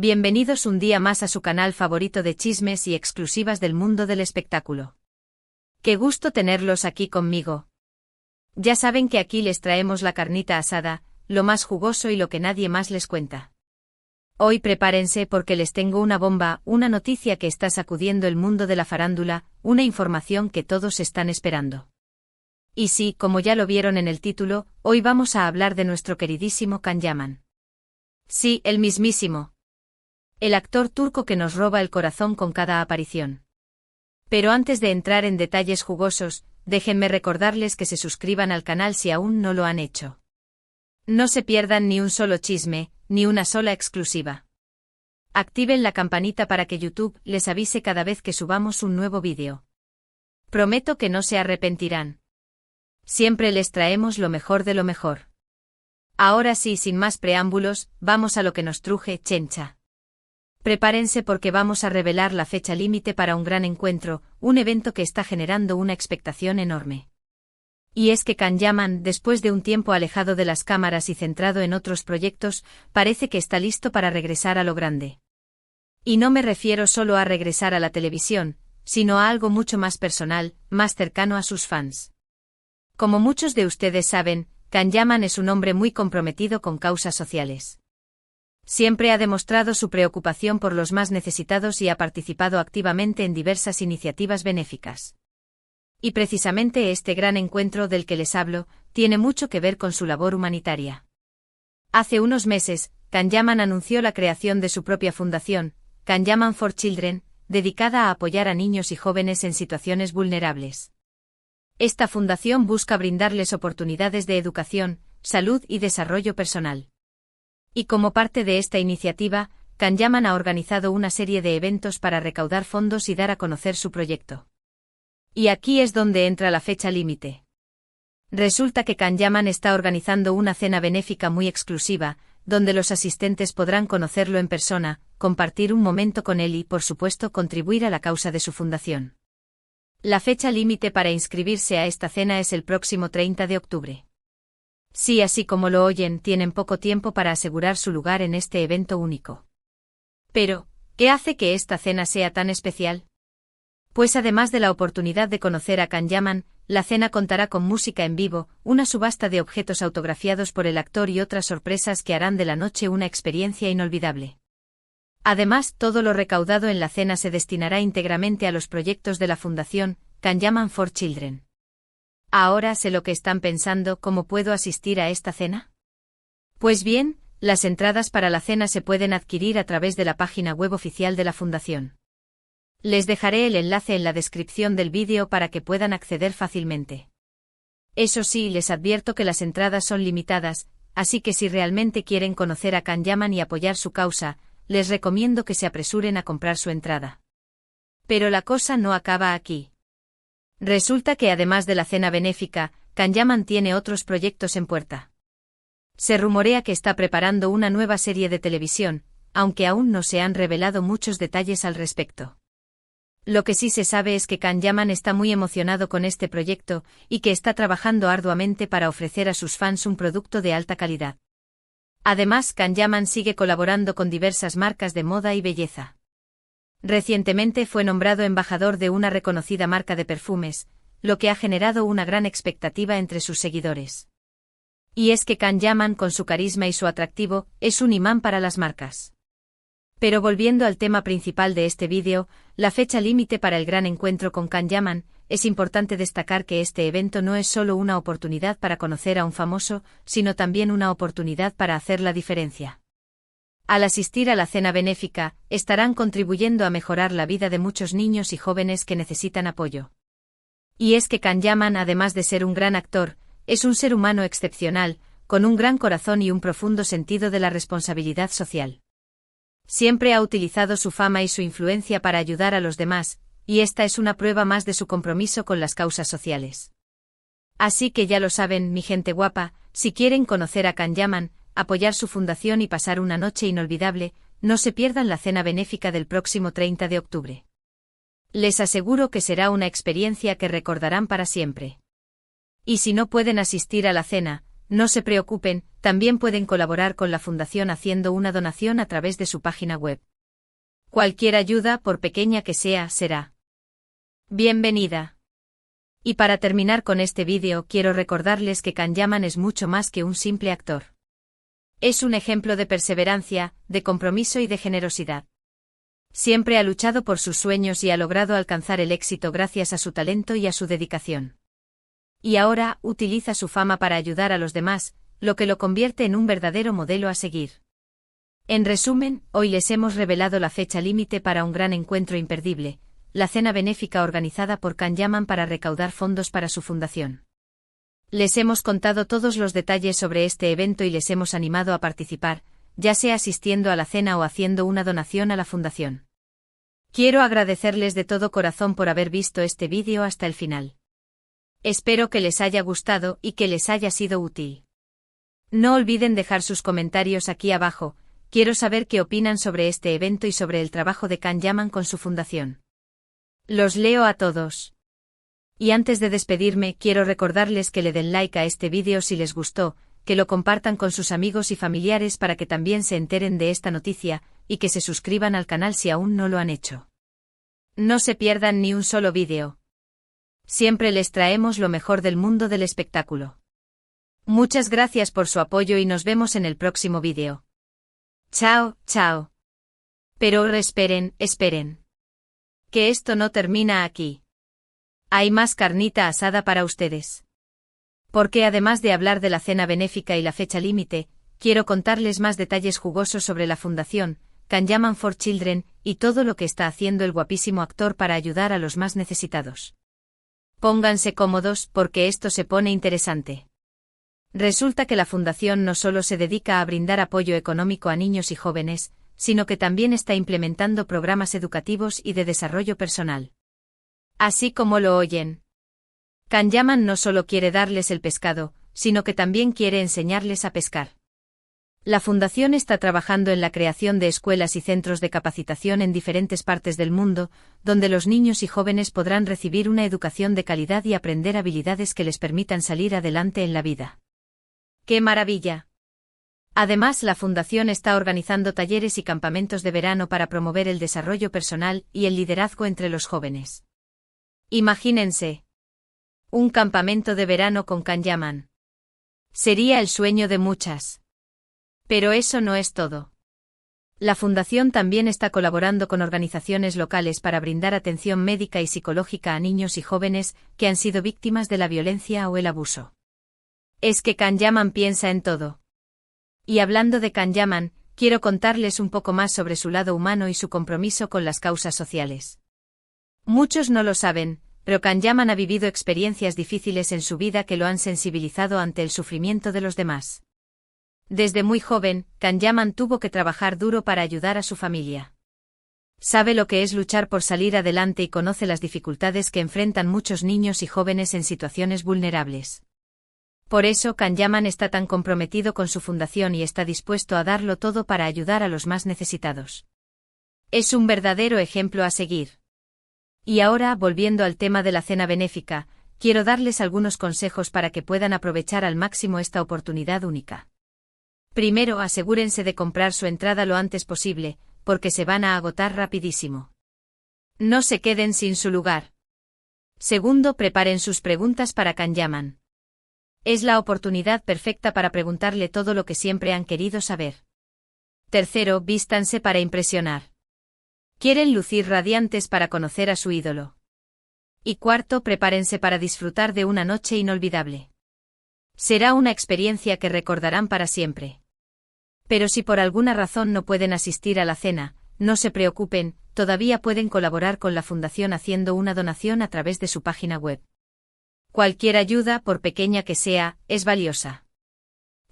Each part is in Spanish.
Bienvenidos un día más a su canal favorito de chismes y exclusivas del mundo del espectáculo. Qué gusto tenerlos aquí conmigo. Ya saben que aquí les traemos la carnita asada, lo más jugoso y lo que nadie más les cuenta. Hoy prepárense porque les tengo una bomba, una noticia que está sacudiendo el mundo de la farándula, una información que todos están esperando. Y sí, como ya lo vieron en el título, hoy vamos a hablar de nuestro queridísimo Can Yaman. Sí, el mismísimo. El actor turco que nos roba el corazón con cada aparición. Pero antes de entrar en detalles jugosos, déjenme recordarles que se suscriban al canal si aún no lo han hecho. No se pierdan ni un solo chisme, ni una sola exclusiva. Activen la campanita para que YouTube les avise cada vez que subamos un nuevo vídeo. Prometo que no se arrepentirán. Siempre les traemos lo mejor de lo mejor. Ahora sí, sin más preámbulos, vamos a lo que nos truje, chencha. Prepárense porque vamos a revelar la fecha límite para un gran encuentro, un evento que está generando una expectación enorme. Y es que Can Yaman, después de un tiempo alejado de las cámaras y centrado en otros proyectos, parece que está listo para regresar a lo grande. Y no me refiero solo a regresar a la televisión, sino a algo mucho más personal, más cercano a sus fans. Como muchos de ustedes saben, Can Yaman es un hombre muy comprometido con causas sociales. Siempre ha demostrado su preocupación por los más necesitados y ha participado activamente en diversas iniciativas benéficas. Y precisamente este gran encuentro del que les hablo, tiene mucho que ver con su labor humanitaria. Hace unos meses, Can Yaman anunció la creación de su propia fundación, Can Yaman for Children, dedicada a apoyar a niños y jóvenes en situaciones vulnerables. Esta fundación busca brindarles oportunidades de educación, salud y desarrollo personal. Y como parte de esta iniciativa, Can Yaman ha organizado una serie de eventos para recaudar fondos y dar a conocer su proyecto. Y aquí es donde entra la fecha límite. Resulta que Can Yaman está organizando una cena benéfica muy exclusiva, donde los asistentes podrán conocerlo en persona, compartir un momento con él y, por supuesto, contribuir a la causa de su fundación. La fecha límite para inscribirse a esta cena es el próximo 30 de octubre. Sí, así como lo oyen, tienen poco tiempo para asegurar su lugar en este evento único. Pero, ¿qué hace que esta cena sea tan especial? Pues además de la oportunidad de conocer a Can Yaman, la cena contará con música en vivo, una subasta de objetos autografiados por el actor y otras sorpresas que harán de la noche una experiencia inolvidable. Además, todo lo recaudado en la cena se destinará íntegramente a los proyectos de la Fundación Can Yaman for Children. Ahora sé lo que están pensando, ¿cómo puedo asistir a esta cena? Pues bien, las entradas para la cena se pueden adquirir a través de la página web oficial de la Fundación. Les dejaré el enlace en la descripción del vídeo para que puedan acceder fácilmente. Eso sí, les advierto que las entradas son limitadas, así que si realmente quieren conocer a Can Yaman y apoyar su causa, les recomiendo que se apresuren a comprar su entrada. Pero la cosa no acaba aquí. Resulta que además de la cena benéfica, Can Yaman tiene otros proyectos en puerta. Se rumorea que está preparando una nueva serie de televisión, aunque aún no se han revelado muchos detalles al respecto. Lo que sí se sabe es que Can Yaman está muy emocionado con este proyecto y que está trabajando arduamente para ofrecer a sus fans un producto de alta calidad. Además, Can Yaman sigue colaborando con diversas marcas de moda y belleza. Recientemente fue nombrado embajador de una reconocida marca de perfumes, lo que ha generado una gran expectativa entre sus seguidores. Y es que Can Yaman, con su carisma y su atractivo, es un imán para las marcas. Pero volviendo al tema principal de este vídeo, la fecha límite para el gran encuentro con Can Yaman, es importante destacar que este evento no es solo una oportunidad para conocer a un famoso, sino también una oportunidad para hacer la diferencia. Al asistir a la cena benéfica, estarán contribuyendo a mejorar la vida de muchos niños y jóvenes que necesitan apoyo. Y es que Can Yaman, además de ser un gran actor, es un ser humano excepcional, con un gran corazón y un profundo sentido de la responsabilidad social. Siempre ha utilizado su fama y su influencia para ayudar a los demás, y esta es una prueba más de su compromiso con las causas sociales. Así que ya lo saben, mi gente guapa, si quieren conocer a Can Yaman, apoyar su fundación y pasar una noche inolvidable, no se pierdan la cena benéfica del próximo 30 de octubre. Les aseguro que será una experiencia que recordarán para siempre. Y si no pueden asistir a la cena, No se preocupen, también pueden colaborar con la fundación haciendo una donación a través de su página web. Cualquier ayuda, por pequeña que sea, será bienvenida. Y para terminar con este vídeo quiero recordarles que Kanyaman es mucho más que un simple actor. Es un ejemplo de perseverancia, de compromiso y de generosidad. Siempre ha luchado por sus sueños y ha logrado alcanzar el éxito gracias a su talento y a su dedicación. Y ahora utiliza su fama para ayudar a los demás, lo que lo convierte en un verdadero modelo a seguir. En resumen, hoy les hemos revelado la fecha límite para un gran encuentro imperdible, la cena benéfica organizada por Kanyaman para recaudar fondos para su fundación. Les hemos contado todos los detalles sobre este evento y les hemos animado a participar, ya sea asistiendo a la cena o haciendo una donación a la fundación. Quiero agradecerles de todo corazón por haber visto este vídeo hasta el final. Espero que les haya gustado y que les haya sido útil. No olviden dejar sus comentarios aquí abajo, quiero saber qué opinan sobre este evento y sobre el trabajo de Kanyaman con su fundación. Los leo a todos. Y antes de despedirme, quiero recordarles que le den like a este vídeo si les gustó, que lo compartan con sus amigos y familiares para que también se enteren de esta noticia, y que se suscriban al canal si aún no lo han hecho. No se pierdan ni un solo vídeo. Siempre les traemos lo mejor del mundo del espectáculo. Muchas gracias por su apoyo y nos vemos en el próximo vídeo. Chao, chao. Pero esperen, esperen. Que esto no termina aquí. Hay más carnita asada para ustedes. Porque además de hablar de la cena benéfica y la fecha límite, quiero contarles más detalles jugosos sobre la fundación, Kanyaman for Children, y todo lo que está haciendo el guapísimo actor para ayudar a los más necesitados. Pónganse cómodos porque esto se pone interesante. Resulta que la fundación no solo se dedica a brindar apoyo económico a niños y jóvenes, sino que también está implementando programas educativos y de desarrollo personal. Así como lo oyen. Kanyaman no solo quiere darles el pescado, sino que también quiere enseñarles a pescar. La fundación está trabajando en la creación de escuelas y centros de capacitación en diferentes partes del mundo, donde los niños y jóvenes podrán recibir una educación de calidad y aprender habilidades que les permitan salir adelante en la vida. ¡Qué maravilla! Además, la fundación está organizando talleres y campamentos de verano para promover el desarrollo personal y el liderazgo entre los jóvenes. Imagínense. Un campamento de verano con Kanyaman. Sería el sueño de muchas. Pero eso no es todo. La fundación también está colaborando con organizaciones locales para brindar atención médica y psicológica a niños y jóvenes que han sido víctimas de la violencia o el abuso. Es que Kanyaman piensa en todo. Y hablando de Kanyaman, quiero contarles un poco más sobre su lado humano y su compromiso con las causas sociales. Muchos no lo saben, pero Kanyaman ha vivido experiencias difíciles en su vida que lo han sensibilizado ante el sufrimiento de los demás. Desde muy joven, Kanyaman tuvo que trabajar duro para ayudar a su familia. Sabe lo que es luchar por salir adelante y conoce las dificultades que enfrentan muchos niños y jóvenes en situaciones vulnerables. Por eso Kanyaman está tan comprometido con su fundación y está dispuesto a darlo todo para ayudar a los más necesitados. Es un verdadero ejemplo a seguir. Y ahora, volviendo al tema de la cena benéfica, quiero darles algunos consejos para que puedan aprovechar al máximo esta oportunidad única. Primero, asegúrense de comprar su entrada lo antes posible, porque se van a agotar rapidísimo. No se queden sin su lugar. Segundo, preparen sus preguntas para Kanyaman. Es la oportunidad perfecta para preguntarle todo lo que siempre han querido saber. Tercero, vístanse para impresionar. Quieren lucir radiantes para conocer a su ídolo. Y cuarto, prepárense para disfrutar de una noche inolvidable. Será una experiencia que recordarán para siempre. Pero si por alguna razón no pueden asistir a la cena, no se preocupen, todavía pueden colaborar con la fundación haciendo una donación a través de su página web. Cualquier ayuda, por pequeña que sea, es valiosa.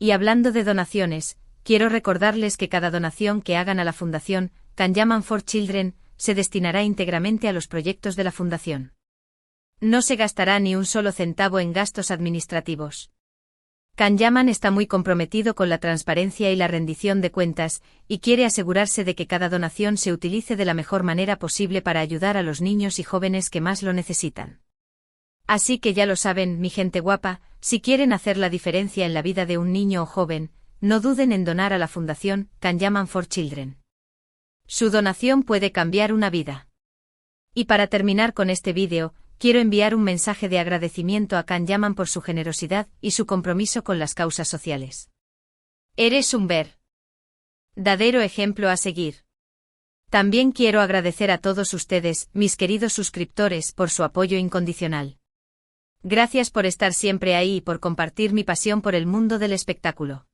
Y hablando de donaciones, quiero recordarles que cada donación que hagan a la fundación, Kanyaman for Children, se destinará íntegramente a los proyectos de la fundación. No se gastará ni un solo centavo en gastos administrativos. Kanyaman está muy comprometido con la transparencia y la rendición de cuentas, y quiere asegurarse de que cada donación se utilice de la mejor manera posible para ayudar a los niños y jóvenes que más lo necesitan. Así que ya lo saben, mi gente guapa, si quieren hacer la diferencia en la vida de un niño o joven, no duden en donar a la Fundación Kanyaman for Children. Su donación puede cambiar una vida. Y para terminar con este vídeo, quiero enviar un mensaje de agradecimiento a Kanyaman por su generosidad y su compromiso con las causas sociales. Eres un verdadero ejemplo a seguir. También quiero agradecer a todos ustedes, mis queridos suscriptores, por su apoyo incondicional. Gracias por estar siempre ahí y por compartir mi pasión por el mundo del espectáculo.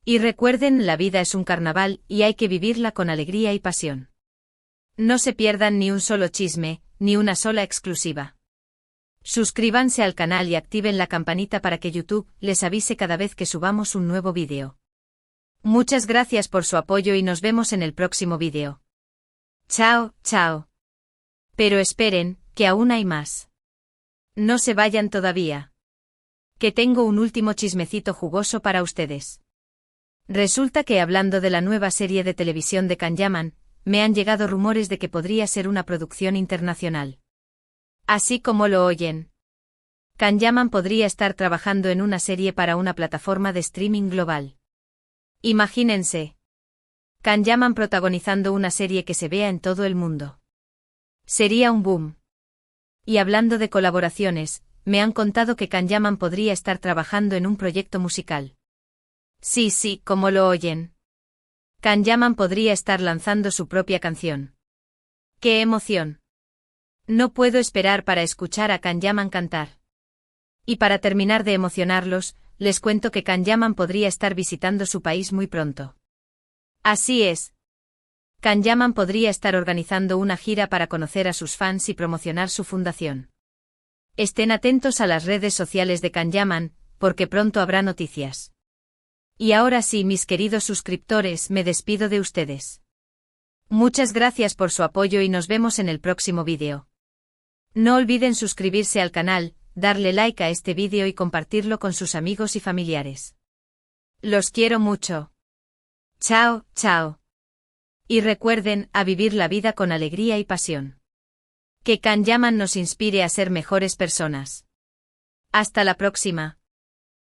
Y recuerden, la vida es un carnaval y hay que vivirla con alegría y pasión. No se pierdan ni un solo chisme, ni una sola exclusiva. Suscríbanse al canal y activen la campanita para que YouTube les avise cada vez que subamos un nuevo vídeo. Muchas gracias por su apoyo y nos vemos en el próximo vídeo. Chao, chao. Pero esperen, que aún hay más. No se vayan todavía. Que tengo un último chismecito jugoso para ustedes. Resulta que hablando de la nueva serie de televisión de Kanyaman, me han llegado rumores de que podría ser una producción internacional. Así como lo oyen. Kanyaman podría estar trabajando en una serie para una plataforma de streaming global. Imagínense. Kanyaman protagonizando una serie que se vea en todo el mundo. Sería un boom. Y hablando de colaboraciones, me han contado que Kanyaman podría estar trabajando en un proyecto musical. Sí, como lo oyen. Kanyaman podría estar lanzando su propia canción. ¡Qué emoción! No puedo esperar para escuchar a Kanyaman cantar. Y para terminar de emocionarlos, les cuento que Kanyaman podría estar visitando su país muy pronto. Así es. Kanyaman podría estar organizando una gira para conocer a sus fans y promocionar su fundación. Estén atentos a las redes sociales de Kanyaman, porque pronto habrá noticias. Y ahora sí, mis queridos suscriptores, me despido de ustedes. Muchas gracias por su apoyo y nos vemos en el próximo vídeo. No olviden suscribirse al canal, darle like a este vídeo y compartirlo con sus amigos y familiares. Los quiero mucho. Chao, chao. Y recuerden, a vivir la vida con alegría y pasión. Que Kanyaman nos inspire a ser mejores personas. Hasta la próxima.